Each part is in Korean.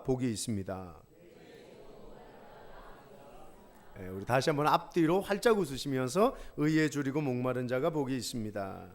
복이 있습니다. 우리 다시 한번 앞뒤로 활짝 웃으시면서 의에 줄이고 목마른 자가 복이 있습니다.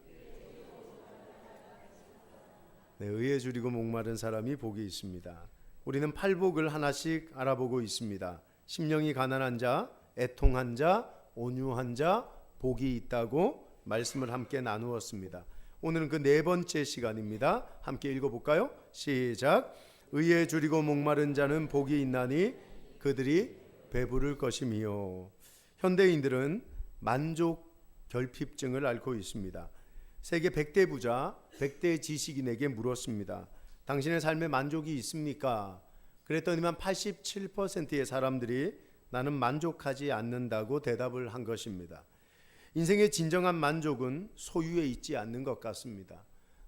네, 의에 줄이고 목마른 사람이 복이 있습니다. 우리는 팔복을 하나씩 알아보고 있습니다. 심령이 가난한 자, 애통한 자, 온유한 자, 복이 있다고 말씀을 함께 나누었습니다. 오늘은 그 네 번째 시간입니다. 함께 읽어볼까요? 시작. 의에 줄이고 목마른 자는 복이 있나니 그들이 배부를 것이미요. 현대인들은 만족 결핍증을 앓고 있습니다. 세계 100대 부자, 100대 지식인에게 물었습니다. 당신의 삶에 만족이 있습니까? 그랬더니만 87%의 사람들이 나는 만족하지 않는다고 대답을 한 것입니다. 인생의 진정한 만족은 소유에 있지 않는 것 같습니다.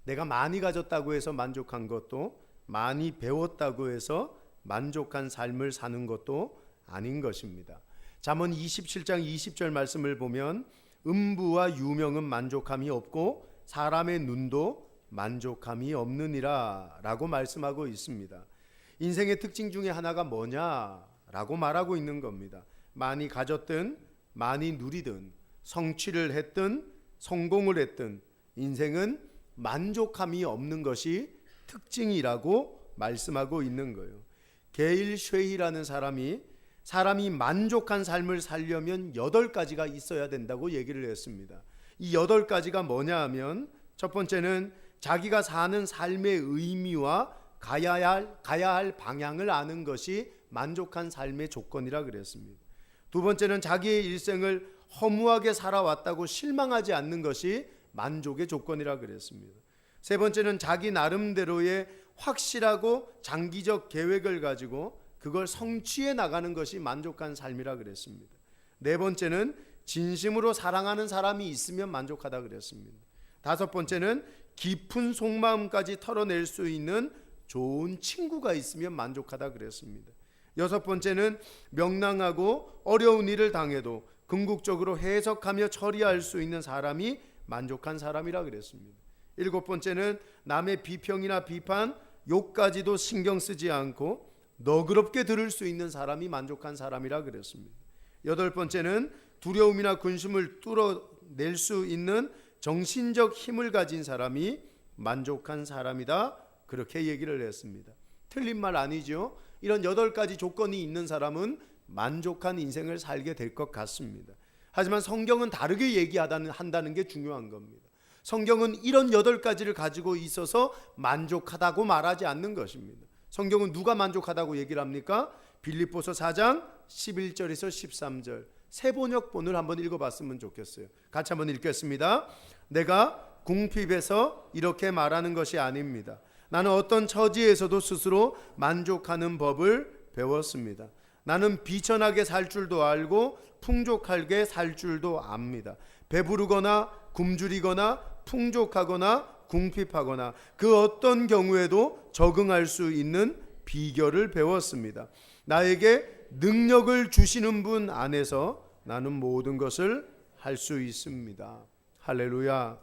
내가 많이 가졌다고 해서 만족한 것도, 많이 배웠다고 해서 만족한 삶을 사는 것도 아닌 것입니다. 잠언 27장 20절 말씀을 보면 음부와 유명은 만족함이 없고 사람의 눈도 만족함이 없느니라 라고 말씀하고 있습니다. 인생의 특징 중에 하나가 뭐냐라고 말하고 있는 겁니다. 많이 가졌든 많이 누리든 성취를 했든 성공을 했든 인생은 만족함이 없는 것이 특징이라고 말씀하고 있는 거예요. 게일 쉐이라는 사람이 만족한 삶을 살려면 8가지가 있어야 된다고 얘기를 했습니다. 이 8가지가 뭐냐 하면 첫 번째는 자기가 사는 삶의 의미와 가야 할 방향을 아는 것이 만족한 삶의 조건이라 그랬습니다. 두 번째는 자기의 일생을 허무하게 살아왔다고 실망하지 않는 것이 만족의 조건이라 그랬습니다. 세 번째는 자기 나름대로의 확실하고 장기적 계획을 가지고 그걸 성취해 나가는 것이 만족한 삶이라 그랬습니다. 네 번째는 진심으로 사랑하는 사람이 있으면 만족하다 그랬습니다. 다섯 번째는 깊은 속마음까지 털어낼 수 있는 좋은 친구가 있으면 만족하다 그랬습니다. 여섯 번째는 명랑하고 어려운 일을 당해도 궁극적으로 해석하며 처리할 수 있는 사람이 만족한 사람이라 그랬습니다. 일곱 번째는 남의 비평이나 비판, 욕까지도 신경 쓰지 않고 너그럽게 들을 수 있는 사람이 만족한 사람이라 그랬습니다. 여덟 번째는 두려움이나 근심을 뚫어낼 수 있는 정신적 힘을 가진 사람이 만족한 사람이다, 그렇게 얘기를 했습니다. 틀린 말 아니죠. 이런 8가지 조건이 있는 사람은 만족한 인생을 살게 될 것 같습니다. 하지만 성경은 다르게 얘기한다는 게 중요한 겁니다. 성경은 이런 8가지를 가지고 있어서 만족하다고 말하지 않는 것입니다. 성경은 누가 만족하다고 얘기를 합니까? 빌립보서 4장 11절에서 13절 세번역본을 한번 읽어봤으면 좋겠어요. 같이 한번 읽겠습니다. 내가 궁핍에서 이렇게 말하는 것이 아닙니다. 나는 어떤 처지에서도 스스로 만족하는 법을 배웠습니다. 나는 비천하게 살 줄도 알고 풍족하게 살 줄도 압니다. 배부르거나 굶주리거나 풍족하거나 궁핍하거나 그 어떤 경우에도 적응할 수 있는 비결을 배웠습니다. 나에게 능력을 주시는 분 안에서 나는 모든 것을 할 수 있습니다. 할렐루야.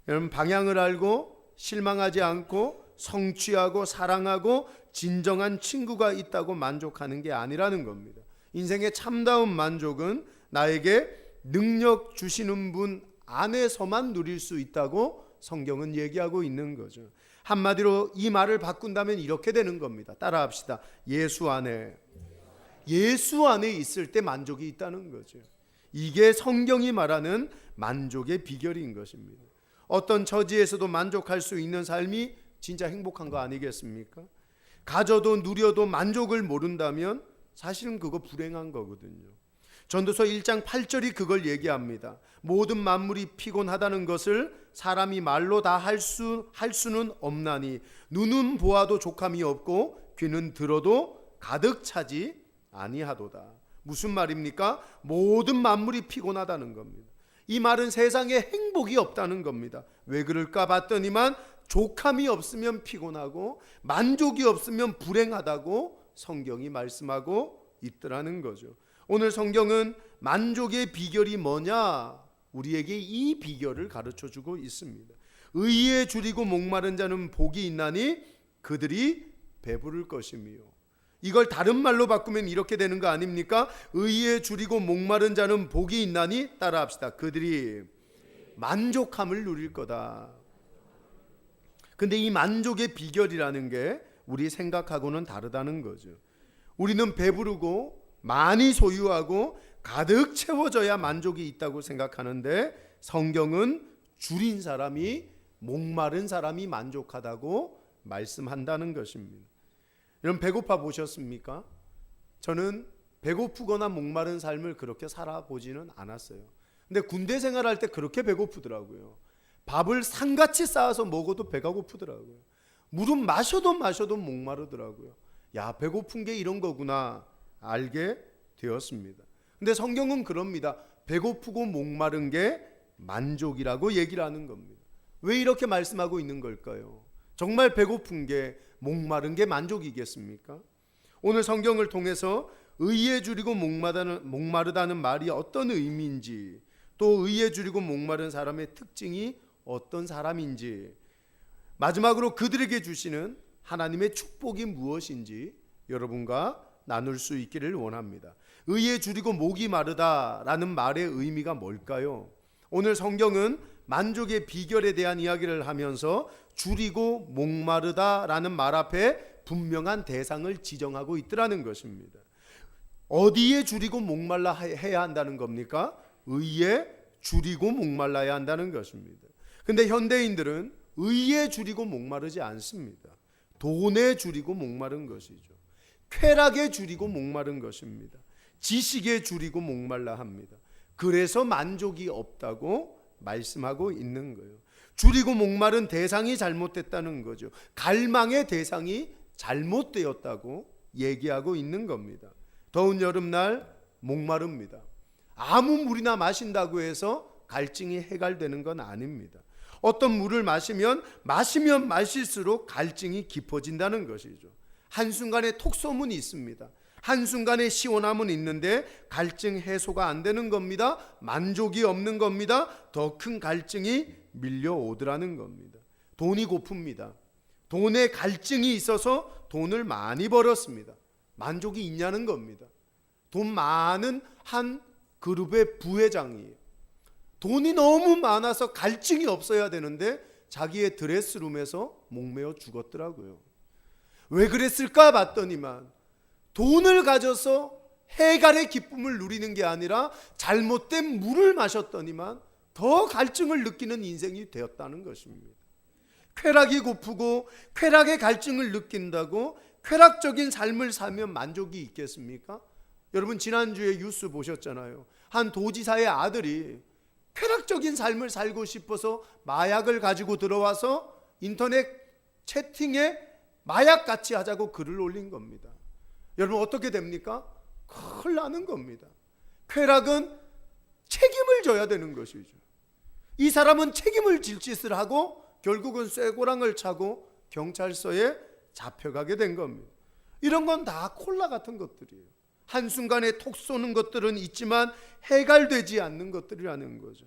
여러분, 방향을 알고 실망하지 않고 성취하고 사랑하고 진정한 친구가 있다고 만족하는 게 아니라는 겁니다. 인생의 참다운 만족은 나에게 능력 주시는 분 안에서만 누릴 수 있다고 성경은 얘기하고 있는 거죠. 한마디로 이 말을 바꾼다면 이렇게 되는 겁니다. 따라합시다. 예수 안에 있을 때 만족이 있다는 거죠. 이게 성경이 말하는 만족의 비결인 것입니다. 어떤 처지에서도 만족할 수 있는 삶이 진짜 행복한 거 아니겠습니까? 가져도 누려도 만족을 모른다면 사실은 그거 불행한 거거든요. 전도서 1장 8절이 그걸 얘기합니다. 모든 만물이 피곤하다는 것을 사람이 말로 다 할 수는 없나니 눈은 보아도 족함이 없고 귀는 들어도 가득 차지 아니하도다. 무슨 말입니까? 모든 만물이 피곤하다는 겁니다. 이 말은 세상에 행복이 없다는 겁니다. 왜 그럴까 봤더니만 족함이 없으면 피곤하고 만족이 없으면 불행하다고 성경이 말씀하고 있더라는 거죠. 오늘 성경은 만족의 비결이 뭐냐? 우리에게 이 비결을 가르쳐주고 있습니다. 의에 줄이고 목마른 자는 복이 있나니 그들이 배부를 것이며. 이걸 다른 말로 바꾸면 이렇게 되는 거 아닙니까? 의에 줄이고 목마른 자는 복이 있나니, 따라합시다. 그들이 만족함을 누릴 거다. 근데 이 만족의 비결이라는 게 우리 생각하고는 다르다는 거죠. 우리는 배부르고 많이 소유하고 가득 채워져야 만족이 있다고 생각하는데, 성경은 줄인 사람이, 목마른 사람이 만족하다고 말씀한다는 것입니다. 여러분, 배고파 보셨습니까? 저는 배고프거나 목마른 삶을 그렇게 살아보지는 않았어요. 근데 군대 생활할 때 그렇게 배고프더라고요. 밥을 산같이 쌓아서 먹어도 배가 고프더라고요. 물은 마셔도 목마르더라고요. 야, 배고픈 게 이런 거구나 알게 되었습니다. 근데 성경은 그럽니다. 배고프고 목마른 게 만족이라고 얘기를 하는 겁니다. 왜 이렇게 말씀하고 있는 걸까요? 정말 배고픈 게, 목마른 게 만족이겠습니까? 오늘 성경을 통해서 의에 줄이고 목마르다는 말이 어떤 의미인지, 또 의에 줄이고 목마른 사람의 특징이 어떤 사람인지, 마지막으로 그들에게 주시는 하나님의 축복이 무엇인지 여러분과 나눌 수 있기를 원합니다. 의에 줄이고 목이 마르다라는 말의 의미가 뭘까요? 오늘 성경은 만족의 비결에 대한 이야기를 하면서 줄이고 목마르다라는 말 앞에 분명한 대상을 지정하고 있더라는 것입니다. 어디에 줄이고 목말라 해야 한다는 겁니까? 의에 줄이고 목말라야 한다는 것입니다. 근데 현대인들은 의에 줄이고 목마르지 않습니다. 돈에 줄이고 목마른 것이죠. 쾌락에 줄이고 목마른 것입니다. 지식에 줄이고 목말라 합니다. 그래서 만족이 없다고 말씀하고 있는 거예요. 줄이고 목마른 대상이 잘못됐다는 거죠. 갈망의 대상이 잘못되었다고 얘기하고 있는 겁니다. 더운 여름날 목마릅니다. 아무 물이나 마신다고 해서 갈증이 해결되는 건 아닙니다. 어떤 물을 마시면 마실수록 갈증이 깊어진다는 것이죠. 한순간에 톡 쏘문이 있습니다. 한순간에 시원함은 있는데 갈증 해소가 안 되는 겁니다. 만족이 없는 겁니다. 더 큰 갈증이 밀려오더라는 겁니다. 돈이 고픕니다. 돈에 갈증이 있어서 돈을 많이 벌었습니다. 만족이 있냐는 겁니다. 돈 많은 한 그룹의 부회장이에요. 돈이 너무 많아서 갈증이 없어야 되는데 자기의 드레스룸에서 목매어 죽었더라고요. 왜 그랬을까 봤더니만 돈을 가져서 해갈의 기쁨을 누리는 게 아니라 잘못된 물을 마셨더니만 더 갈증을 느끼는 인생이 되었다는 것입니다. 쾌락이 고프고 쾌락의 갈증을 느낀다고 쾌락적인 삶을 살면 만족이 있겠습니까? 여러분, 지난주에 뉴스 보셨잖아요. 한 도지사의 아들이 쾌락적인 삶을 살고 싶어서 마약을 가지고 들어와서 인터넷 채팅에 마약같이 하자고 글을 올린 겁니다. 여러분, 어떻게 됩니까? 큰일 나는 겁니다. 쾌락은 책임을 져야 되는 것이죠. 이 사람은 책임을 질 짓을 하고 결국은 쇠고랑을 차고 경찰서에 잡혀가게 된 겁니다. 이런 건 다 콜라 같은 것들이에요. 한순간에 톡 쏘는 것들은 있지만 해결되지 않는 것들이라는 거죠.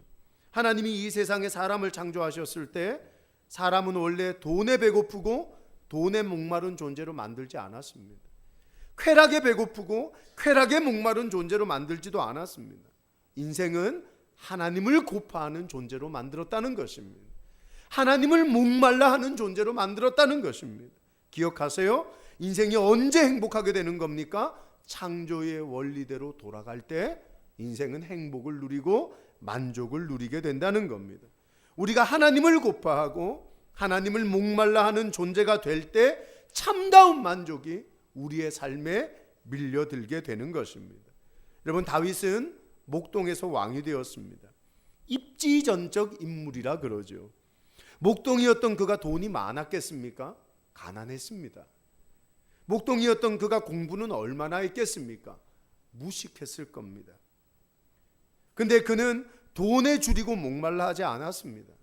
하나님이 이 세상에 사람을 창조하셨을 때 사람은 원래 돈에 배고프고 돈에 목마른 존재로 만들지 않았습니다. 쾌락에 배고프고 쾌락에 목마른 존재로 만들지도 않았습니다. 인생은 하나님을 고파하는 존재로 만들었다는 것입니다. 하나님을 목말라 하는 존재로 만들었다는 것입니다. 기억하세요? 인생이 언제 행복하게 되는 겁니까? 창조의 원리대로 돌아갈 때 인생은 행복을 누리고 만족을 누리게 된다는 겁니다. 우리가 하나님을 고파하고 하나님을 목말라 하는 존재가 될 때 참다운 만족이 우리의 삶에 밀려들게 되는 것입니다. 여러분, 다윗은 목동에서 왕이 되었습니다. 입지전적 인물이라 그러죠. 목동이었던 그가 돈이 많았겠습니까? 가난했습니다. 목동이었던 그가 공부는 얼마나 했겠습니까? 무식했을 겁니다. 근데 그는 돈에 줄이고 목말라 하지 않았습니다.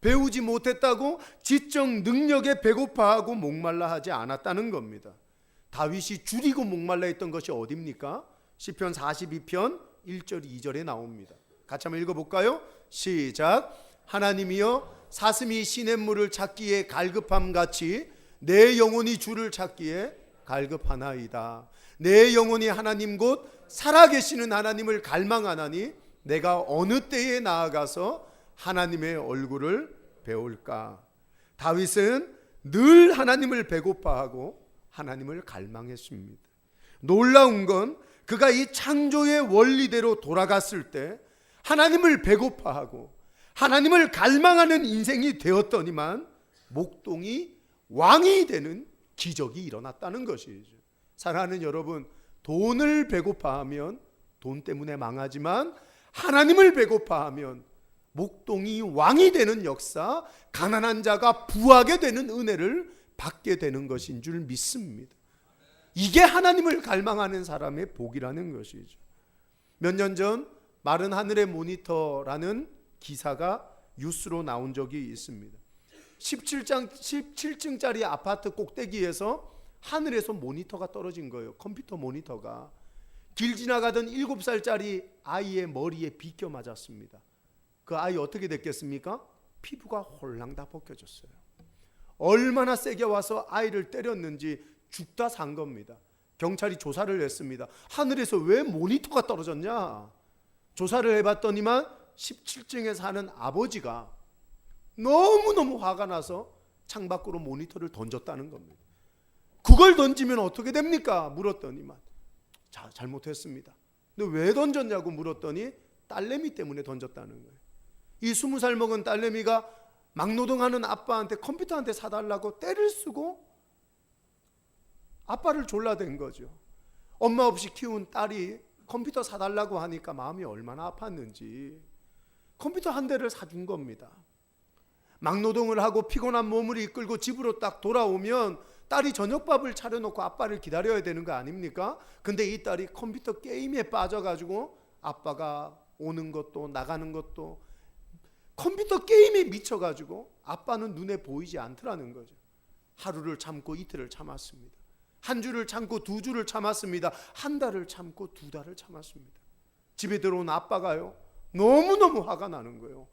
배우지 못했다고 지적 능력에 배고파하고 목말라 하지 않았다는 겁니다. 다윗이 줄이고 목말라 했던 것이 어디입니까? 시편 42편 1절 2절에 나옵니다. 같이 한번 읽어볼까요? 시작. 하나님이여, 사슴이 시냇물을 찾기에 갈급함같이 내 영혼이 주를 찾기에 갈급하나이다. 내 영혼이 하나님 곧 살아계시는 하나님을 갈망하나니 내가 어느 때에 나아가서 하나님의 얼굴을 배울까. 다윗은 늘 하나님을 배고파하고 하나님을 갈망했습니다. 놀라운 건 그가 이 창조의 원리대로 돌아갔을 때 하나님을 배고파하고 하나님을 갈망하는 인생이 되었더니만 목동이 왕이 되는 기적이 일어났다는 것이죠. 사랑하는 여러분, 돈을 배고파하면 돈 때문에 망하지만 하나님을 배고파하면 목동이 왕이 되는 역사, 가난한 자가 부하게 되는 은혜를 받게 되는 것인 줄 믿습니다. 이게 하나님을 갈망하는 사람의 복이라는 것이죠. 몇 년 전 마른 하늘의 모니터라는 기사가 뉴스로 나온 적이 있습니다. 17층짜리 아파트 꼭대기에서 하늘에서 모니터가 떨어진 거예요. 컴퓨터 모니터가. 길 지나가던 7살짜리 아이의 머리에 비껴 맞았습니다. 그 아이 어떻게 됐겠습니까? 피부가 홀랑 다 벗겨졌어요. 얼마나 세게 와서 아이를 때렸는지 죽다 산 겁니다. 경찰이 조사를 했습니다. 하늘에서 왜 모니터가 떨어졌냐? 조사를 해봤더니만 17층에 사는 아버지가 너무너무 화가 나서 창밖으로 모니터를 던졌다는 겁니다. 그걸 던지면 어떻게 됩니까? 물었더니만 잘못했습니다. 근데 왜 던졌냐고 물었더니 딸내미 때문에 던졌다는 거예요. 이 20살 먹은 딸내미가 막노동하는 아빠한테 컴퓨터 한 대 사달라고 떼를 쓰고 아빠를 졸라댄 거죠. 엄마 없이 키운 딸이 컴퓨터 사달라고 하니까 마음이 얼마나 아팠는지 컴퓨터 한 대를 사준 겁니다. 막노동을 하고 피곤한 몸을 이끌고 집으로 딱 돌아오면 딸이 저녁밥을 차려놓고 아빠를 기다려야 되는 거 아닙니까? 근데 이 딸이 컴퓨터 게임에 빠져가지고 아빠가 오는 것도 나가는 것도 컴퓨터 게임에 미쳐가지고 아빠는 눈에 보이지 않더라는 거죠. 하루를 참고 이틀을 참았습니다. 한 주를 참고 두 주를 참았습니다. 한 달을 참고 두 달을 참았습니다. 집에 들어온 아빠가요, 너무너무 화가 나는 거예요.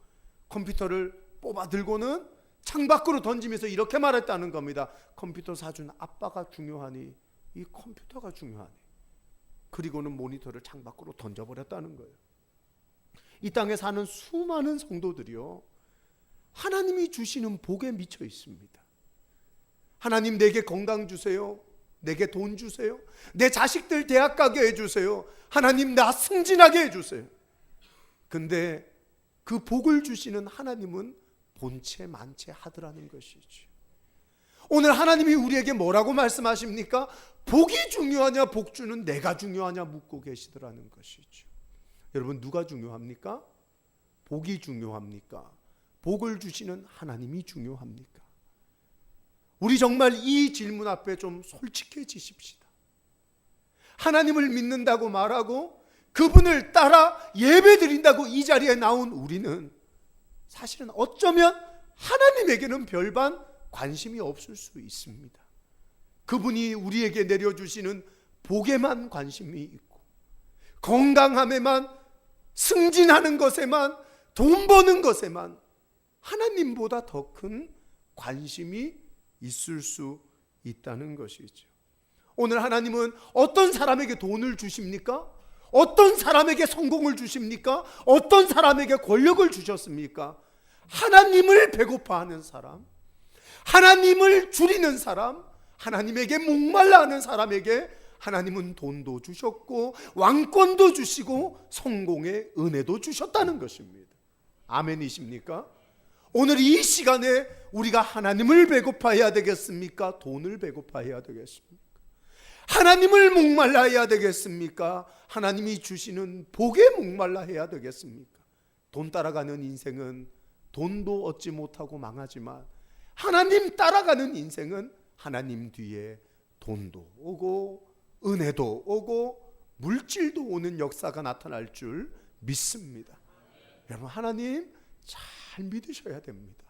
컴퓨터를 뽑아 들고는 창밖으로 던지면서 이렇게 말했다는 겁니다. 컴퓨터 사준 아빠가 중요하니 이 컴퓨터가 중요하니. 그리고는 모니터를 창밖으로 던져버렸다는 거예요. 이 땅에 사는 수많은 성도들이요, 하나님이 주시는 복에 미쳐 있습니다. 하나님 내게 건강 주세요. 내게 돈 주세요. 내 자식들 대학 가게 해주세요. 하나님 나 승진하게 해주세요. 근데 그 복을 주시는 하나님은 본체 만체 하더라는 것이죠. 오늘 하나님이 우리에게 뭐라고 말씀하십니까? 복이 중요하냐 복주는 내가 중요하냐 묻고 계시더라는 것이죠. 여러분, 누가 중요합니까? 복이 중요합니까? 복을 주시는 하나님이 중요합니까? 우리 정말 이 질문 앞에 좀 솔직해지십시다. 하나님을 믿는다고 말하고 그분을 따라 예배드린다고 이 자리에 나온 우리는 사실은 어쩌면 하나님에게는 별반 관심이 없을 수 있습니다. 그분이 우리에게 내려주시는 복에만 관심이 있고 건강함에만, 승진하는 것에만, 돈 버는 것에만 하나님보다 더 큰 관심이 있을 수 있다는 것이죠. 오늘 하나님은 어떤 사람에게 돈을 주십니까? 어떤 사람에게 성공을 주십니까? 어떤 사람에게 권력을 주셨습니까? 하나님을 배고파하는 사람, 하나님을 줄이는 사람, 하나님에게 목말라 하는 사람에게 하나님은 돈도 주셨고 왕권도 주시고 성공의 은혜도 주셨다는 것입니다. 아멘이십니까? 오늘 이 시간에 우리가 하나님을 배고파해야 되겠습니까? 돈을 배고파해야 되겠습니까? 하나님을 목말라해야 되겠습니까? 하나님이 주시는 복에 목말라해야 되겠습니까? 돈 따라가는 인생은 돈도 얻지 못하고 망하지만 하나님 따라가는 인생은 하나님 뒤에 돈도 오고 은혜도 오고 물질도 오는 역사가 나타날 줄 믿습니다. 여러분, 하나님 잘 믿으셔야 됩니다.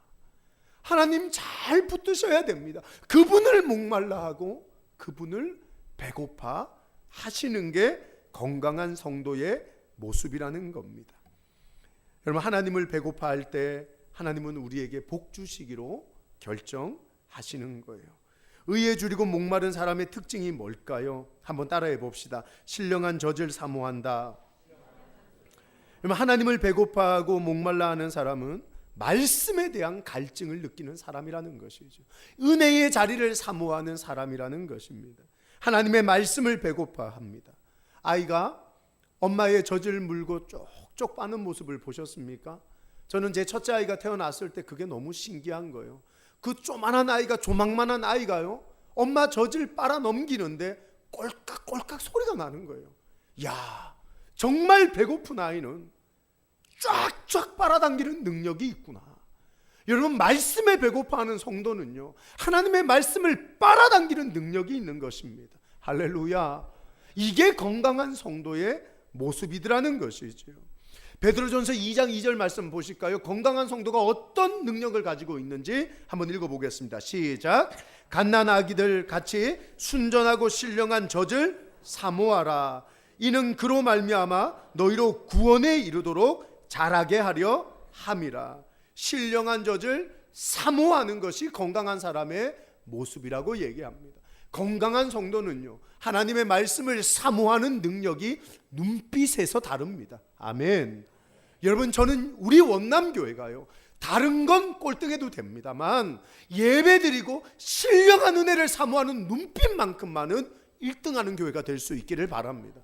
하나님 잘 붙드셔야 됩니다. 그분을 목말라하고 그분을 배고파 하시는 게 건강한 성도의 모습이라는 겁니다. 여러분, 하나님을 배고파할 때 하나님은 우리에게 복 주시기로 결정하시는 거예요. 의에 줄이고 목마른 사람의 특징이 뭘까요? 한번 따라해 봅시다. 신령한 젖을 사모한다. 그러면 하나님을 배고파하고 목말라 하는 사람은 말씀에 대한 갈증을 느끼는 사람이라는 것이죠. 은혜의 자리를 사모하는 사람이라는 것입니다. 하나님의 말씀을 배고파합니다. 아이가 엄마의 젖을 물고 쪽쪽 빠는 모습을 보셨습니까? 저는 제 첫째 아이가 태어났을 때 그게 너무 신기한 거예요. 그 조만한 아이가, 조망만한 아이가요, 엄마 젖을 빨아 넘기는데 꼴깍꼴깍 소리가 나는 거예요. 야, 정말 배고픈 아이는 쫙쫙 빨아당기는 능력이 있구나. 여러분, 말씀에 배고파하는 성도는요, 하나님의 말씀을 빨아당기는 능력이 있는 것입니다. 할렐루야. 이게 건강한 성도의 모습이더라는 것이죠. 베드로전서 2장 2절 말씀 보실까요? 건강한 성도가 어떤 능력을 가지고 있는지 한번 읽어보겠습니다. 시작. 갓난아기들 같이 순전하고 신령한 젖을 사모하라. 이는 그로 말미암아 너희로 구원에 이르도록 자라게 하려 함이라. 신령한 젖을 사모하는 것이 건강한 사람의 모습이라고 얘기합니다. 건강한 성도는요, 하나님의 말씀을 사모하는 능력이 눈빛에서 다릅니다. 아멘. 여러분, 저는 우리 원남교회가요, 다른 건 꼴등해도 됩니다만 예배드리고 신령한 은혜를 사모하는 눈빛만큼만은 1등하는 교회가 될 수 있기를 바랍니다.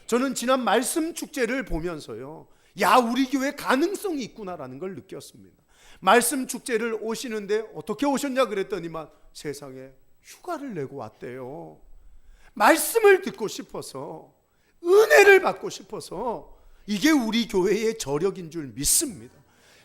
저는 지난 말씀 축제를 보면서요, 야, 우리 교회 가능성이 있구나라는 걸 느꼈습니다. 말씀 축제를 오시는데 어떻게 오셨냐 그랬더니만 세상에 휴가를 내고 왔대요. 말씀을 듣고 싶어서, 은혜를 받고 싶어서. 이게 우리 교회의 저력인 줄 믿습니다.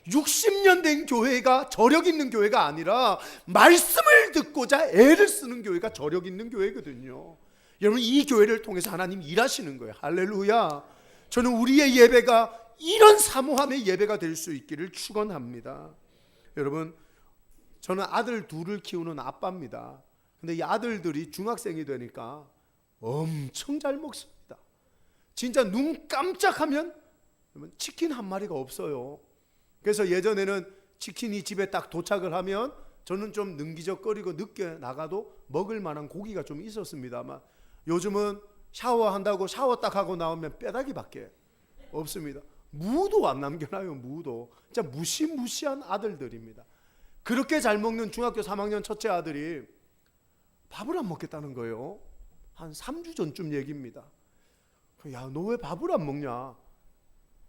60년 된 교회가 저력 있는 교회가 아니라 말씀을 듣고자 애를 쓰는 교회가 저력 있는 교회거든요. 여러분, 이 교회를 통해서 하나님 일하시는 거예요. 할렐루야. 저는 우리의 예배가 이런 사모함의 예배가 될 수 있기를 축원합니다. 여러분, 저는 아들 둘을 키우는 아빠입니다. 근데 이 아들들이 중학생이 되니까 엄청 잘 먹습니다. 진짜 눈 깜짝하면 치킨 한 마리가 없어요. 그래서 예전에는 치킨이 집에 딱 도착을 하면 저는 좀 능기적거리고 늦게 나가도 먹을 만한 고기가 좀 있었습니다만, 요즘은 샤워한다고 샤워 딱 하고 나오면 뼈다귀밖에 없습니다. 무도 안 남겨놔요. 무도. 진짜 무시무시한 아들들입니다. 그렇게 잘 먹는 중학교 3학년 첫째 아들이 밥을 안 먹겠다는 거예요. 한 3주 전쯤 얘기입니다. 야, 너 왜 밥을 안 먹냐?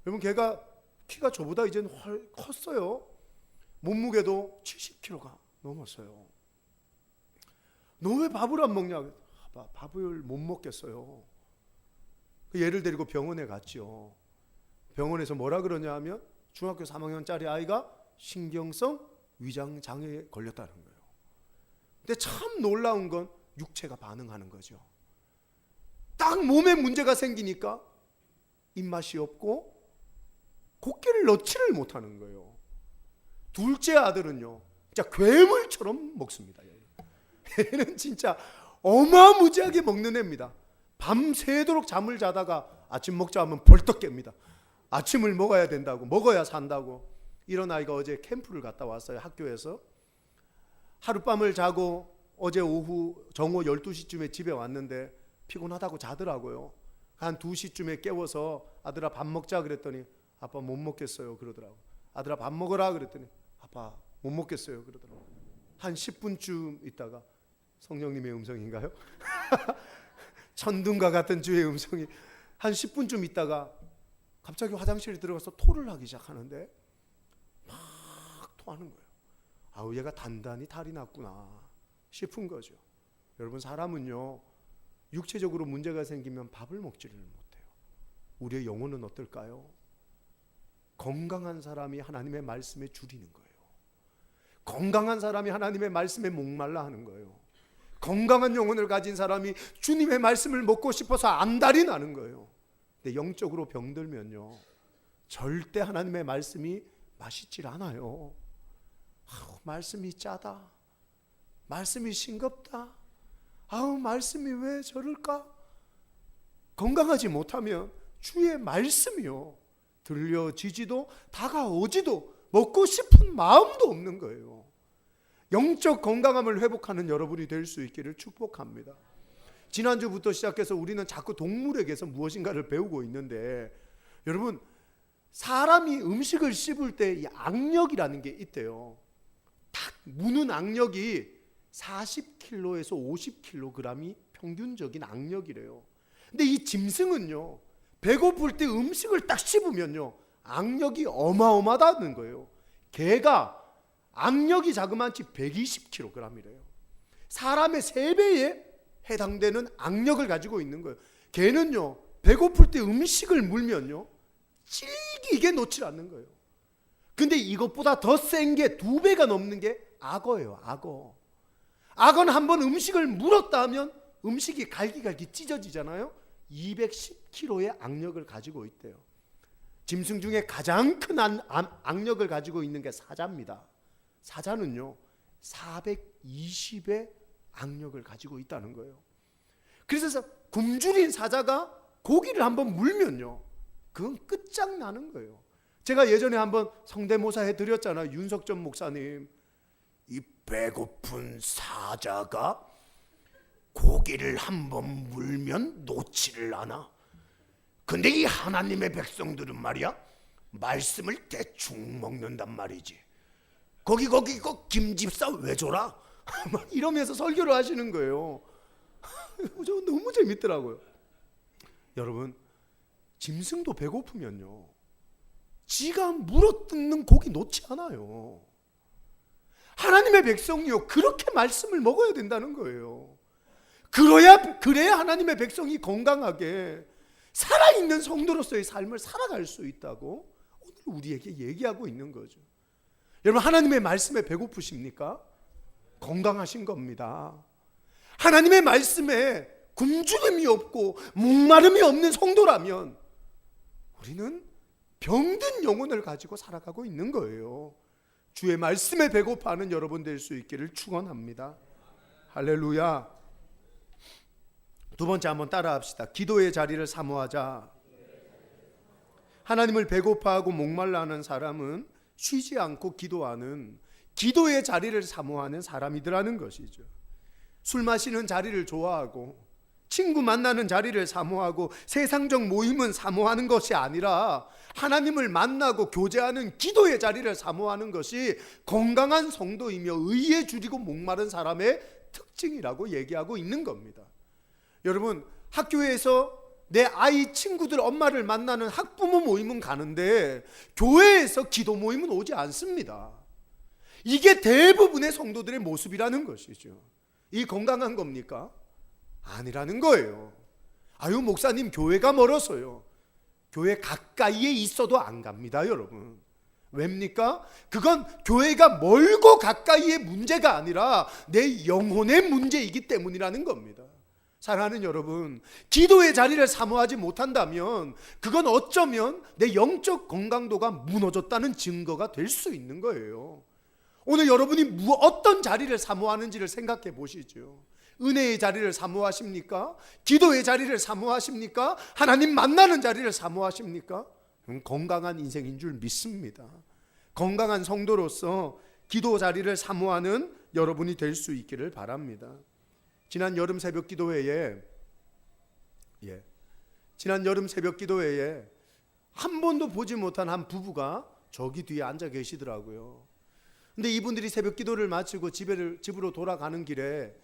여러분, 걔가 키가 저보다 이제는 훨 컸어요. 몸무게도 70kg가 넘었어요. 너 왜 밥을 안 먹냐? 밥을 못 먹겠어요. 얘를 데리고 병원에 갔죠. 병원에서 뭐라 그러냐 하면 중학교 3학년짜리 아이가 신경성 위장 장애에 걸렸다는 거예요. 근데 참 놀라운 건 육체가 반응하는 거죠. 딱 몸에 문제가 생기니까 입맛이 없고 고개를 넣지를 못하는 거예요. 둘째 아들은요, 진짜 괴물처럼 먹습니다. 얘는 진짜 어마무지하게 먹는 애입니다. 밤새도록 잠을 자다가 아침 먹자 하면 벌떡 깹니다. 아침을 먹어야 된다고, 먹어야 산다고. 이런 아이가 어제 캠프를 갔다 왔어요. 학교에서 하룻밤을 자고 어제 오후 정오 12시쯤에 집에 왔는데 피곤하다고 자더라고요. 한 2시쯤에 깨워서 아들아 밥 먹자 그랬더니 아빠 못 먹겠어요 그러더라고. 아들아 밥 먹어라 그랬더니 아빠 못 먹겠어요 그러더라고. 한 10분쯤 있다가 성령님의 음성인가요? 천둥과 같은 주의 음성이 한 10분쯤 있다가 갑자기 화장실에 들어가서 토를 하기 시작하는데 막 토하는 거예요. 아우, 얘가 단단히 탈이 났구나 싶은 거죠. 여러분, 사람은요, 육체적으로 문제가 생기면 밥을 먹지를 못해요. 우리의 영혼은 어떨까요? 건강한 사람이 하나님의 말씀에 줄이는 거예요. 건강한 사람이 하나님의 말씀에 목말라 하는 거예요. 건강한 영혼을 가진 사람이 주님의 말씀을 먹고 싶어서 안달이 나는 거예요. 근데 영적으로 병들면요, 절대 하나님의 말씀이 맛있질 않아요. 아우, 말씀이 짜다. 말씀이 싱겁다. 아우, 말씀이 왜 저럴까? 건강하지 못하면 주의 말씀이요, 들려지지도 다가오지도 먹고 싶은 마음도 없는 거예요. 영적 건강함을 회복하는 여러분이 될 수 있기를 축복합니다. 지난주부터 시작해서 우리는 자꾸 동물에게서 무엇인가를 배우고 있는데, 여러분, 사람이 음식을 씹을 때 이 악력이라는 게 있대요. 딱 무는 악력이 40kg에서 50kg이 평균적인 악력이래요. 근데 이 짐승은요, 배고플 때 음식을 딱 씹으면요, 악력이 어마어마하다는 거예요. 개가 악력이 자그마치 120kg이래요. 사람의 3배에 해당되는 악력을 가지고 있는 거예요. 개는요, 배고플 때 음식을 물면요, 질기게 놓질 않는 거예요. 근데 이것보다 더 센 게 2배가 넘는 게 악어예요. 악어. 악어는 한번 음식을 물었다 하면 음식이 갈기갈기 찢어지잖아요. 210kg의 악력을 가지고 있대요. 짐승 중에 가장 큰 악력을 가지고 있는 게 사자입니다. 사자는요, 420의 악력을 가지고 있다는 거예요. 그래서 굶주린 사자가 고기를 한번 물면요, 그건 끝장나는 거예요. 제가 예전에 한번 성대모사 해드렸잖아요. 윤석전 목사님, 이 배고픈 사자가 고기를 한번 물면 놓지를 않아. 근데 이 하나님의 백성들은 말이야, 말씀을 대충 먹는단 말이지. 거기 김집사 왜 줘라? 막 이러면서 설교를 하시는 거예요. 저 너무 재밌더라고요. 여러분, 짐승도 배고프면요, 지가 물어뜯는 고기 놓지 않아요. 하나님의 백성이요, 그렇게 말씀을 먹어야 된다는 거예요. 그래야 하나님의 백성이 건강하게 살아있는 성도로서의 삶을 살아갈 수 있다고 오늘 우리에게 얘기하고 있는 거죠. 여러분, 하나님의 말씀에 배고프십니까? 건강하신 겁니다. 하나님의 말씀에 굶주림이 없고 목마름이 없는 성도라면 우리는 병든 영혼을 가지고 살아가고 있는 거예요. 주의 말씀에 배고파하는 여러분 될 수 있기를 축원합니다. 할렐루야. 두 번째 한번 따라 합시다. 기도의 자리를 사모하자. 하나님을 배고파하고 목말라 하는 사람은 쉬지 않고 기도하는, 기도의 자리를 사모하는 사람이더라는 것이죠. 술 마시는 자리를 좋아하고 친구 만나는 자리를 사모하고 세상적 모임은 사모하는 것이 아니라 하나님을 만나고 교제하는 기도의 자리를 사모하는 것이 건강한 성도이며 의에 줄이고 목마른 사람의 특징이라고 얘기하고 있는 겁니다. 여러분, 학교에서 내 아이 친구들 엄마를 만나는 학부모 모임은 가는데 교회에서 기도 모임은 오지 않습니다. 이게 대부분의 성도들의 모습이라는 것이죠. 이 건강한 겁니까? 아니라는 거예요. 아유, 목사님 교회가 멀어서요. 교회 가까이에 있어도 안 갑니다, 여러분. 왜입니까? 그건 교회가 멀고 가까이의 문제가 아니라 내 영혼의 문제이기 때문이라는 겁니다. 사랑하는 여러분, 기도의 자리를 사모하지 못한다면 그건 어쩌면 내 영적 건강도가 무너졌다는 증거가 될 수 있는 거예요. 오늘 여러분이 어떤 자리를 사모하는지를 생각해 보시죠. 은혜의 자리를 사모하십니까? 기도의 자리를 사모하십니까? 하나님 만나는 자리를 사모하십니까? 건강한 인생인 줄 믿습니다. 건강한 성도로서 기도 자리를 사모하는 여러분이 될 수 있기를 바랍니다. 지난 여름 새벽 기도회에 한 번도 보지 못한 한 부부가 저기 뒤에 앉아 계시더라고요. 근데 이분들이 새벽 기도를 마치고 집으로 돌아가는 길에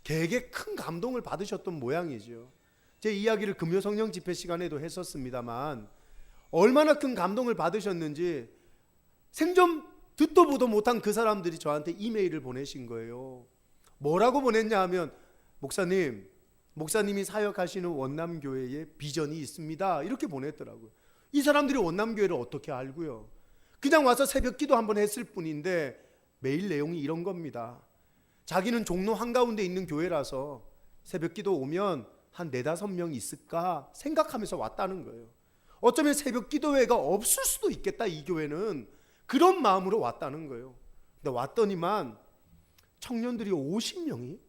되게 큰 감동을 받으셨던 모양이죠. 제 이야기를 금요 성령 집회 시간에도 했었습니다만 얼마나 큰 감동을 받으셨는지 생전 듣도 보도 못한 그 사람들이 저한테 이메일을 보내신 거예요. 뭐라고 보냈냐 하면, 목사님이 사역하시는 원남교회에 비전이 있습니다, 이렇게 보냈더라고요. 이 사람들이 원남교회를 어떻게 알고요? 그냥 와서 새벽 기도 한번 했을 뿐인데 메일 내용이 이런 겁니다. 자기는 종로 한가운데 있는 교회라서 새벽 기도 오면 한 4-5명 있을까 생각하면서 왔다는 거예요. 어쩌면 새벽 기도회가 없을 수도 있겠다, 이 교회는. 그런 마음으로 왔다는 거예요. 근데 왔더니만 청년들이 50명이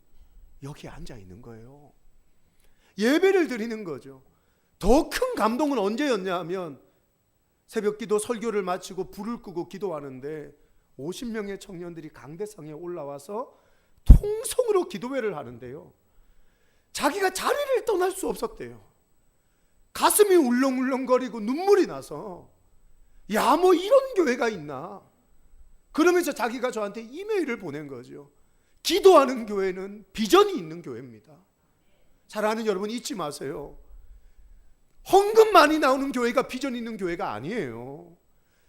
여기에 앉아 있는 거예요. 예배를 드리는 거죠. 더 큰 감동은 언제였냐 하면 새벽 기도 설교를 마치고 불을 끄고 기도하는데 50명의 청년들이 강대상에 올라와서 통성으로 기도회를 하는데요, 자기가 자리를 떠날 수 없었대요. 가슴이 울렁울렁거리고 눈물이 나서, 야, 뭐 이런 교회가 있나, 그러면서 자기가 저한테 이메일을 보낸 거죠. 기도하는 교회는 비전이 있는 교회입니다. 사랑하는 여러분, 잊지 마세요. 헌금 많이 나오는 교회가 비전 있는 교회가 아니에요.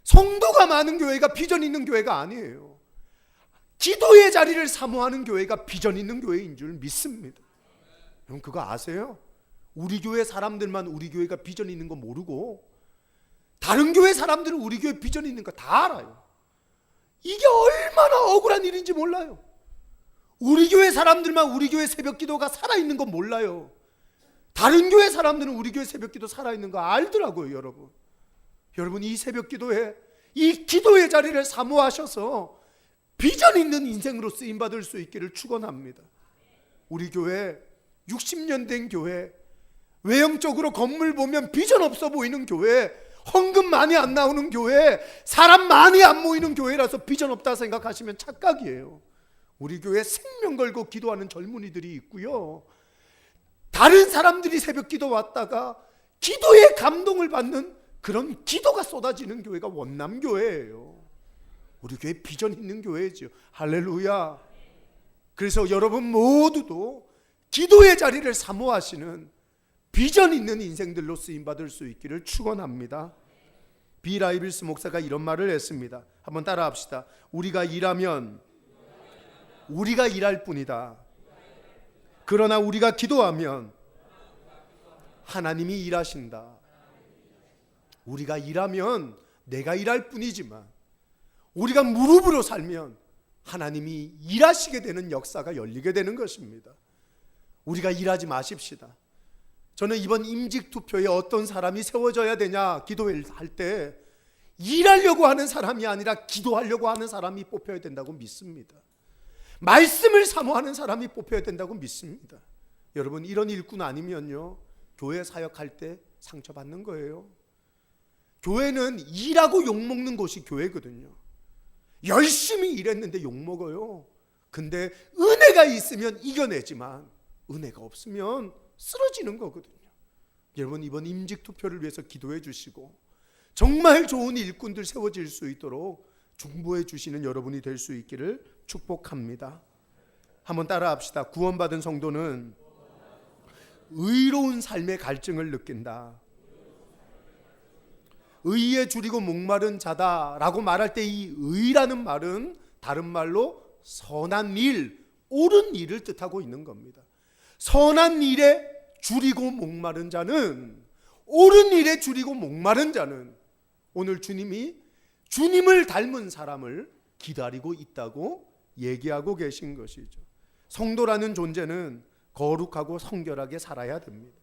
성도가 많은 교회가 비전 있는 교회가 아니에요. 기도의 자리를 사모하는 교회가 비전 있는 교회인 줄 믿습니다. 여러분, 그거 아세요? 우리 교회 사람들만 우리 교회가 비전 있는 거 모르고 다른 교회 사람들은 우리 교회 비전 있는 거 다 알아요. 이게 얼마나 억울한 일인지 몰라요. 우리 교회 사람들만 우리 교회 새벽기도가 살아있는 건 몰라요. 다른 교회 사람들은 우리 교회 새벽기도 살아있는 거 알더라고요. 여러분, 이 새벽기도에, 이 기도의 자리를 사모하셔서 비전 있는 인생으로 쓰임받을 수 있기를 축원합니다. 우리 교회 60년 된 교회, 외형적으로 건물 보면 비전 없어 보이는 교회, 헌금 많이 안 나오는 교회, 사람 많이 안 모이는 교회라서 비전 없다 생각하시면 착각이에요. 우리 교회 생명 걸고 기도하는 젊은이들이 있고요, 다른 사람들이 새벽 기도 왔다가 기도의 감동을 받는 그런 기도가 쏟아지는 교회가 원남교회예요. 우리 교회 비전 있는 교회죠. 할렐루야. 그래서 여러분 모두도 기도의 자리를 사모하시는 비전 있는 인생들로 쓰임받을 수 있기를 축원합니다. 비 라이빌스 목사가 이런 말을 했습니다. 한번 따라합시다. 우리가 일하면 우리가 일할 뿐이다. 그러나 우리가 기도하면 하나님이 일하신다. 우리가 일하면 내가 일할 뿐이지만 우리가 무릎으로 살면 하나님이 일하시게 되는 역사가 열리게 되는 것입니다. 우리가 일하지 마십시다. 저는 이번 임직투표에 어떤 사람이 세워져야 되냐 기도회를 할 때 일하려고 하는 사람이 아니라 기도하려고 하는 사람이 뽑혀야 된다고 믿습니다. 말씀을 사모하는 사람이 뽑혀야 된다고 믿습니다. 여러분, 이런 일꾼 아니면요, 교회 사역할 때 상처받는 거예요. 교회는 일하고 욕먹는 곳이 교회거든요. 열심히 일했는데 욕먹어요. 근데 은혜가 있으면 이겨내지만 은혜가 없으면 쓰러지는 거거든요. 여러분, 이번 임직투표를 위해서 기도해 주시고 정말 좋은 일꾼들 세워질 수 있도록 중보해 주시는 여러분이 될 수 있기를 축복합니다. 한번 따라합시다. 구원받은 성도는 의로운 삶의 갈증을 느낀다. 의에 줄이고 목마른 자다라고 말할 때 이 의라는 말은 다른 말로 선한 일, 옳은 일을 뜻하고 있는 겁니다. 선한 일에 줄이고 목마른 자는, 옳은 일에 줄이고 목마른 자는 오늘 주님이 주님을 닮은 사람을 기다리고 있다고 얘기하고 계신 것이죠. 성도라는 존재는 거룩하고 성결하게 살아야 됩니다.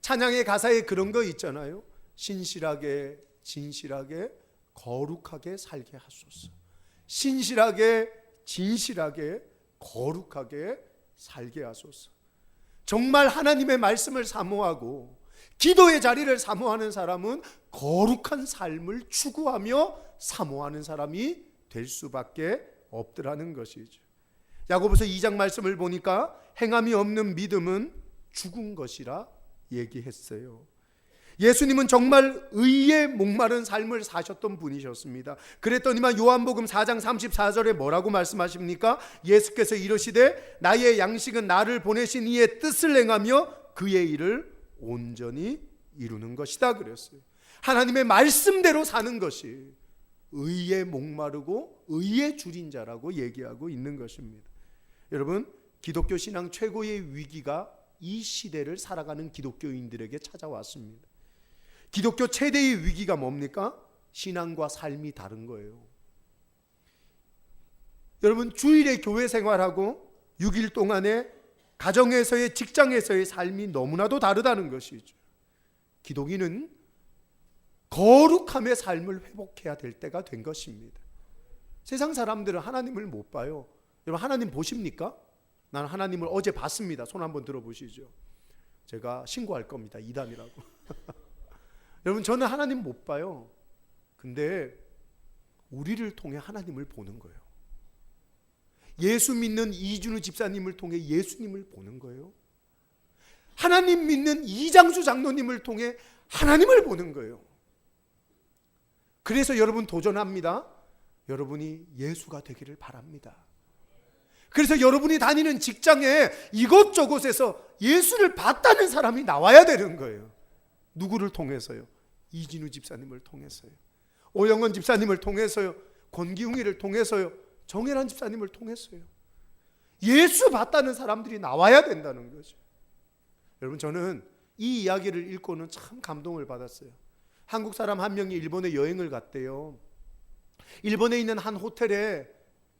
찬양의 가사에 그런 거 있잖아요. 신실하게 진실하게 거룩하게 살게 하소서. 신실하게 진실하게 거룩하게 살게 하소서. 정말 하나님의 말씀을 사모하고 기도의 자리를 사모하는 사람은 거룩한 삶을 추구하며 사모하는 사람이 될 수밖에 없더라는 것이죠. 야고보서 2장 말씀을 보니까 행함이 없는 믿음은 죽은 것이라 얘기했어요. 예수님은 정말 의에 목마른 삶을 사셨던 분이셨습니다. 그랬더니만 요한복음 4장 34절에 뭐라고 말씀하십니까? 예수께서 이르시되 나의 양식은 나를 보내신 이의 뜻을 행하며 그의 일을 온전히 이루는 것이다 그랬어요. 하나님의 말씀대로 사는 것이 의에 목마르고 의에 줄인 자라고 얘기하고 있는 것입니다. 여러분, 기독교 신앙 최고의 위기가 이 시대를 살아가는 기독교인들에게 찾아왔습니다. 기독교 최대의 위기가 뭡니까? 신앙과 삶이 다른 거예요. 여러분, 주일에 교회 생활하고 6일 동안에 가정에서의, 직장에서의 삶이 너무나도 다르다는 것이죠. 기독인은 거룩함의 삶을 회복해야 될 때가 된 것입니다. 세상 사람들은 하나님을 못 봐요. 여러분, 하나님 보십니까? 나는 하나님을 어제 봤습니다. 손 한번 들어보시죠. 제가 신고할 겁니다. 이단이라고. 여러분, 저는 하나님 못 봐요. 근데 우리를 통해 하나님을 보는 거예요. 예수 믿는 이준우 집사님을 통해 예수님을 보는 거예요. 하나님 믿는 이장수 장로님을 통해 하나님을 보는 거예요. 그래서 여러분 도전합니다. 여러분이 예수가 되기를 바랍니다. 그래서 여러분이 다니는 직장에 이곳저곳에서 예수를 봤다는 사람이 나와야 되는 거예요. 누구를 통해서요? 이진우 집사님을 통해서요. 오영원 집사님을 통해서요. 권기웅이를 통해서요. 정혜란 집사님을 통해서요. 예수 봤다는 사람들이 나와야 된다는 거죠. 여러분, 저는 이 이야기를 읽고는 참 감동을 받았어요. 한국 사람 한 명이 일본에 여행을 갔대요. 일본에 있는 한 호텔에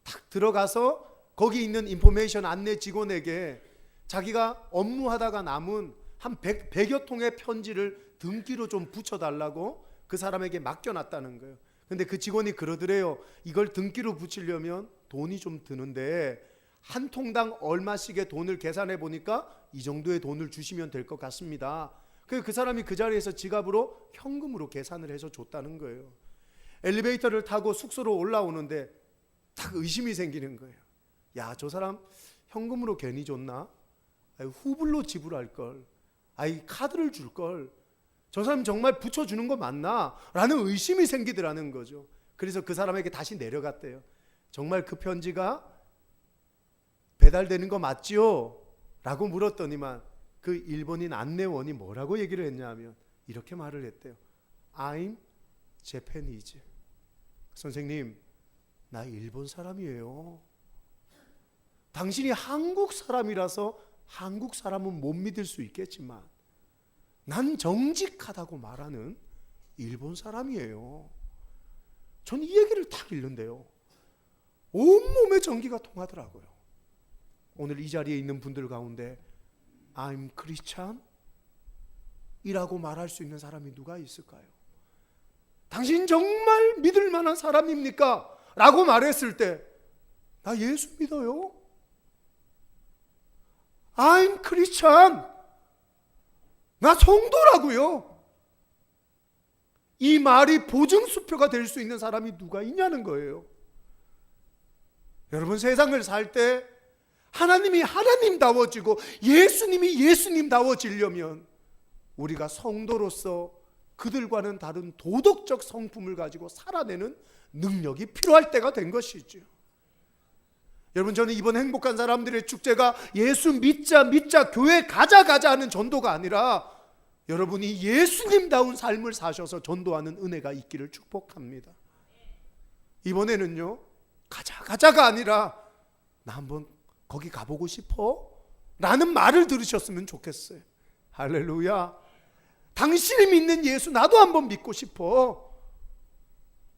탁 들어가서 거기 있는 인포메이션 안내 직원에게 자기가 업무하다가 남은 한 100여 통의 편지를 등기로 좀 붙여달라고 그 사람에게 맡겨놨다는 거예요. 근데 그 직원이 그러더래요. 이걸 등기로 붙이려면 돈이 좀 드는데 한 통당 얼마씩의 돈을 계산해 보니까 이 정도의 돈을 주시면 될 것 같습니다. 그 사람이 그 자리에서 지갑으로 현금으로 계산을 해서 줬다는 거예요. 엘리베이터를 타고 숙소로 올라오는데 딱 의심이 생기는 거예요. 야, 저 사람 현금으로 괜히 줬나? 후불로 지불할 걸. 카드를 줄 걸. 저 사람 정말 붙여주는 거 맞나? 라는 의심이 생기더라는 거죠. 그래서 그 사람에게 다시 내려갔대요. 정말 그 편지가 배달되는 거 맞지요? 라고 물었더니만 그 일본인 안내원이 뭐라고 얘기를 했냐면 이렇게 말을 했대요. I'm Japanese. 선생님, 나 일본 사람이에요. 당신이 한국 사람이라서 한국 사람은 못 믿을 수 있겠지만 난 정직하다고 말하는 일본 사람이에요. 전 이 얘기를 딱 읽는데요, 온몸에 전기가 통하더라고요. 오늘 이 자리에 있는 분들 가운데 I'm Christian 이라고 말할 수 있는 사람이 누가 있을까요? 당신 정말 믿을 만한 사람입니까? 라고 말했을 때 나 예수 믿어요. I'm Christian. 나 성도라고요. 이 말이 보증수표가 될 수 있는 사람이 누가 있냐는 거예요. 여러분, 세상을 살 때 하나님이 하나님다워지고 예수님이 예수님다워지려면 우리가 성도로서 그들과는 다른 도덕적 성품을 가지고 살아내는 능력이 필요할 때가 된 것이죠. 여러분, 저는 이번 행복한 사람들의 축제가 예수 믿자 교회 가자 하는 전도가 아니라 여러분이 예수님다운 삶을 사셔서 전도하는 은혜가 있기를 축복합니다. 이번에는요, 가자가 아니라 나 한번 거기 가보고 싶어? 라는 말을 들으셨으면 좋겠어요. 할렐루야. 당신이 믿는 예수 나도 한번 믿고 싶어.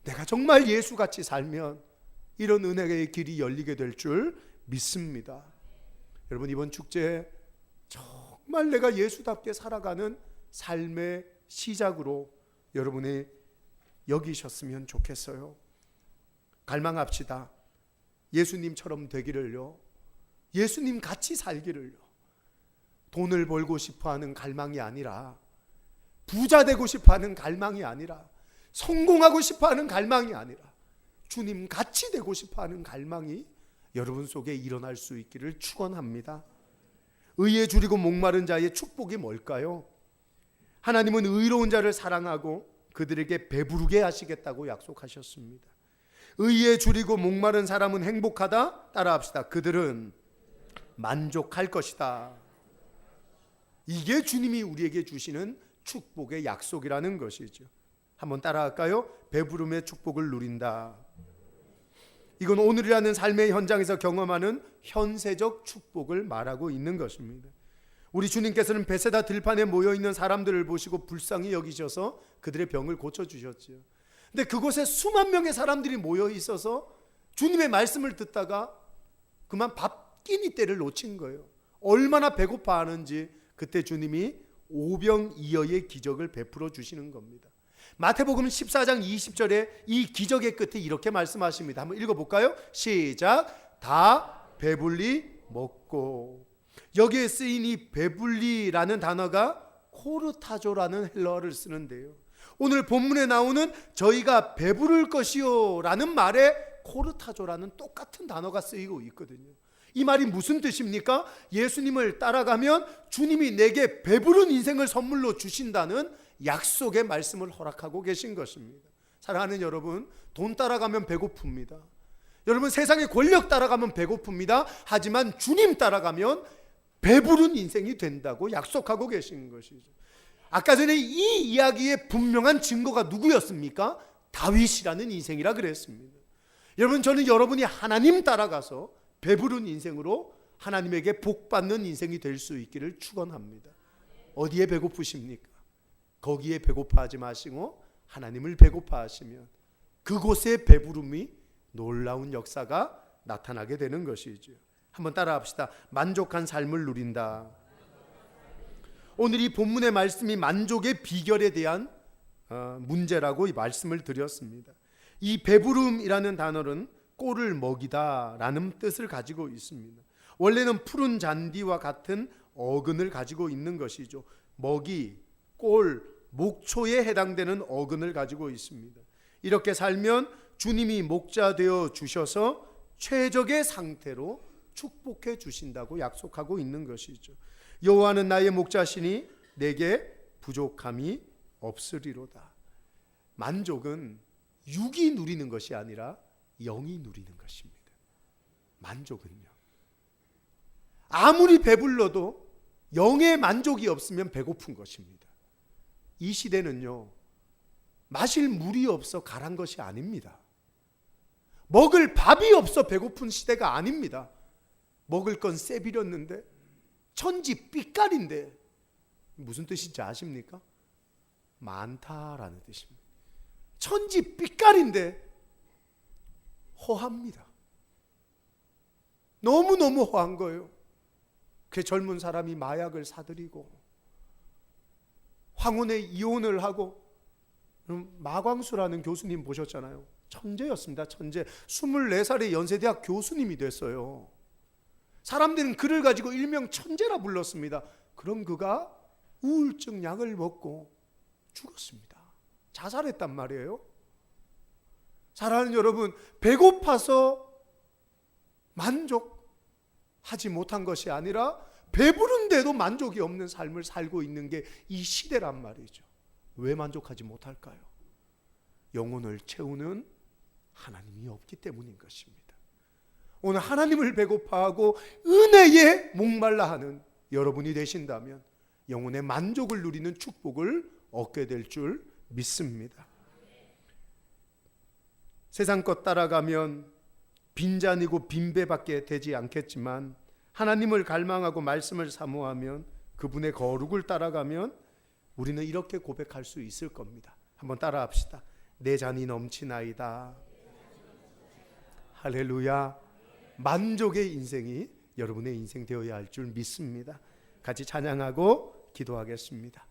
내가 정말 예수같이 살면 이런 은혜의 길이 열리게 될 줄 믿습니다. 여러분, 이번 축제 정말 내가 예수답게 살아가는 삶의 시작으로 여러분이 여기셨으면 좋겠어요. 갈망합시다. 예수님처럼 되기를요. 예수님 같이 살기를요. 돈을 벌고 싶어하는 갈망이 아니라, 부자 되고 싶어하는 갈망이 아니라, 성공하고 싶어하는 갈망이 아니라 주님 같이 되고 싶어하는 갈망이 여러분 속에 일어날 수 있기를 축원합니다. 의에 줄이고 목마른 자의 축복이 뭘까요? 하나님은 의로운 자를 사랑하고 그들에게 배부르게 하시겠다고 약속하셨습니다. 의에 줄이고 목마른 사람은 행복하다. 따라합시다. 그들은 만족할 것이다. 이게 주님이 우리에게 주시는 축복의 약속이라는 것이죠. 한번 따라할까요? 배부름의 축복을 누린다. 이건 오늘이라는 삶의 현장에서 경험하는 현세적 축복을 말하고 있는 것입니다. 우리 주님께서는 베세다 들판에 모여있는 사람들을 보시고 불쌍히 여기셔서 그들의 병을 고쳐주셨죠. 근데 그곳에 수만 명의 사람들이 모여 있어서 주님의 말씀을 듣다가 그만 밥 끼니 때를 놓친 거예요. 얼마나 배고파하는지 그때 주님이 오병이어의 기적을 베풀어 주시는 겁니다. 마태복음 14장 20절에 이 기적의 끝에 이렇게 말씀하십니다. 한번 읽어볼까요? 시작. 다 배불리 먹고. 여기에 쓰인 이 배불리라는 단어가 코르타조라는 헬라어를 쓰는데요, 오늘 본문에 나오는 저희가 배부를 것이요 라는 말에 코르타조라는 똑같은 단어가 쓰이고 있거든요. 이 말이 무슨 뜻입니까? 예수님을 따라가면 주님이 내게 배부른 인생을 선물로 주신다는 약속의 말씀을 허락하고 계신 것입니다. 사랑하는 여러분, 돈 따라가면 배고픕니다. 여러분, 세상의 권력 따라가면 배고픕니다. 하지만 주님 따라가면 배부른 인생이 된다고 약속하고 계신 것이죠. 아까 전에 이 이야기의 분명한 증거가 누구였습니까? 다윗이라는 인생이라 그랬습니다. 여러분, 저는 여러분이 하나님 따라가서 배부른 인생으로 하나님에게 복받는 인생이 될 수 있기를 축원합니다. 어디에 배고프십니까? 거기에 배고파하지 마시고 하나님을 배고파하시면 그곳의 배부름이 놀라운 역사가 나타나게 되는 것이죠. 한번 따라합시다. 만족한 삶을 누린다. 오늘 이 본문의 말씀이 만족의 비결에 대한 문제라고 이 말씀을 드렸습니다. 이 배부름이라는 단어는 꼴을 먹이다 라는 뜻을 가지고 있습니다. 원래는 푸른 잔디와 같은 어근을 가지고 있는 것이죠. 먹이, 꼴, 목초에 해당되는 어근을 가지고 있습니다. 이렇게 살면 주님이 목자 되어 주셔서 최적의 상태로 축복해 주신다고 약속하고 있는 것이죠. 여호와는 나의 목자시니 내게 부족함이 없으리로다. 만족은 육이 누리는 것이 아니라 영이 누리는 것입니다. 만족은요, 아무리 배불러도 영의 만족이 없으면 배고픈 것입니다. 이 시대는요, 마실 물이 없어 가란 것이 아닙니다. 먹을 밥이 없어 배고픈 시대가 아닙니다. 먹을 건 쎄비렸는데 천지 삐까리인데 무슨 뜻인지 아십니까? 많다라는 뜻입니다. 천지 삐까리인데 허합니다. 너무너무 허한 거예요. 그 젊은 사람이 마약을 사들이고 황혼에 이혼을 하고, 마광수라는 교수님 보셨잖아요. 천재였습니다. 천재. 24살의 연세대학 교수님이 됐어요. 사람들은 그를 가지고 일명 천재라 불렀습니다. 그럼 그가 우울증 약을 먹고 죽었습니다. 자살했단 말이에요. 사랑하는 여러분, 배고파서 만족하지 못한 것이 아니라 배부른데도 만족이 없는 삶을 살고 있는 게 이 시대란 말이죠. 왜 만족하지 못할까요? 영혼을 채우는 하나님이 없기 때문인 것입니다. 오늘 하나님을 배고파하고 은혜에 목말라 하는 여러분이 되신다면 영혼의 만족을 누리는 축복을 얻게 될 줄 믿습니다. 세상 것 따라가면 빈잔이고 빈배밖에 되지 않겠지만, 하나님을 갈망하고 말씀을 사모하면, 그분의 거룩을 따라가면 우리는 이렇게 고백할 수 있을 겁니다. 한번 따라합시다. 내 잔이 넘치나이다. 할렐루야. 만족의 인생이 여러분의 인생 되어야 할 줄 믿습니다. 같이 찬양하고 기도하겠습니다.